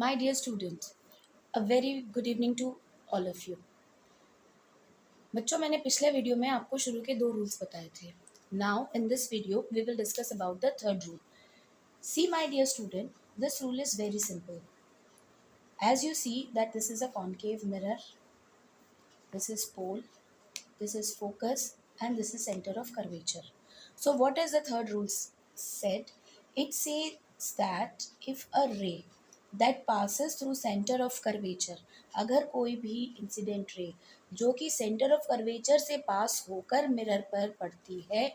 My dear students, a very good evening to all of you. बच्चों, मैंने पिछले video में आपको शुरू के 2 रूल्स बताए थे. Now in this video we will discuss about the third rule. See my dear student, this rule is very simple. As you see that this is a concave mirror, this is pole, this is focus, and this is center of curvature. So what is the third rule said? It says that if a ray that passes through center of curvature, अगर कोई भी incident ray जो कि centre of curvature से पास होकर mirror पर पड़ती है,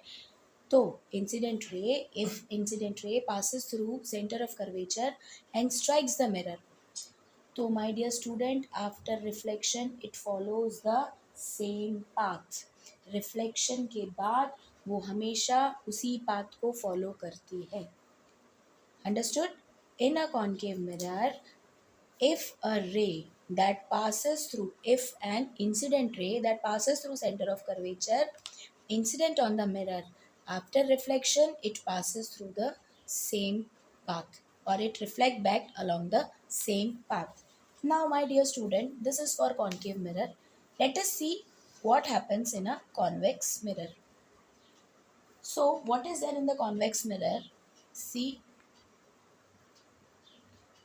तो incident ray, if incident ray passes through center of curvature and strikes the mirror, तो my dear student, after reflection it follows the same path. Reflection के बाद वो हमेशा उसी पाथ को फॉलो करती है. Understood? In a concave mirror, if a ray that passes through, if an incident ray that passes through center of curvature incident on the mirror, after reflection it passes through the same path, or it reflect back along the same path. Now my dear student, this is for concave mirror. Let us see what happens in a convex mirror. So what is there in the convex mirror? See,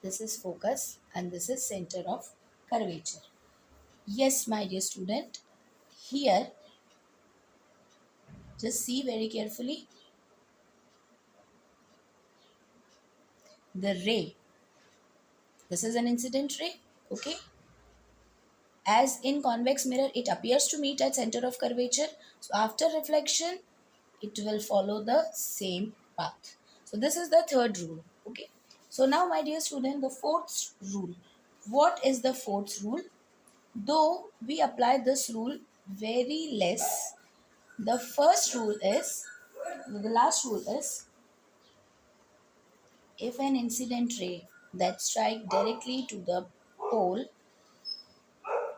this is focus and this is center of curvature. Yes, my dear student, here just see very carefully. The ray, this is an incident ray, okay? As in convex mirror, it appears to meet at center of curvature. So after reflection, it will follow the same path. So this is the third rule, okay? So now my dear student, the fourth rule. What is the fourth rule? Though we apply this rule very less, the first rule is, the last rule is, if an incident ray that strike directly to the pole,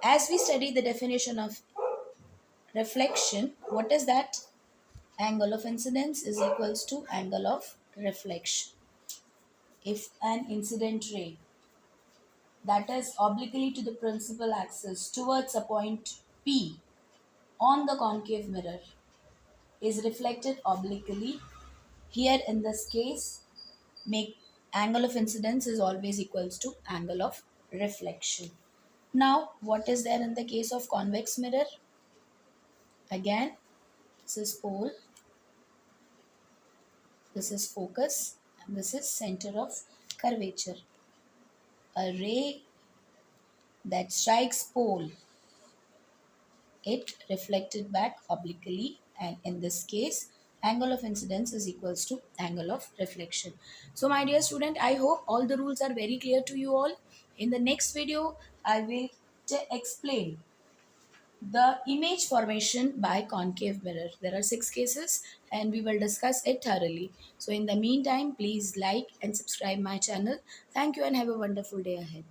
as we study the definition of reflection, what is that? Angle of incidence is equals to angle of reflection. If an incident ray that is obliquely to the principal axis towards a point P on the concave mirror is reflected obliquely, here in this case, make angle of incidence is always equals to angle of reflection. Now, what is there in the case of convex mirror? Again, this is pole, this is focus, and this is center of curvature. A ray that strikes pole, it reflected back obliquely, and in this case, angle of incidence is equals to angle of reflection. So my dear student, I hope all the rules are very clear to you all. In the next video, I will explain the image formation by concave mirror. There are 6 cases and we will discuss it thoroughly. So in the meantime, please like and subscribe my channel. Thank you and have a wonderful day ahead.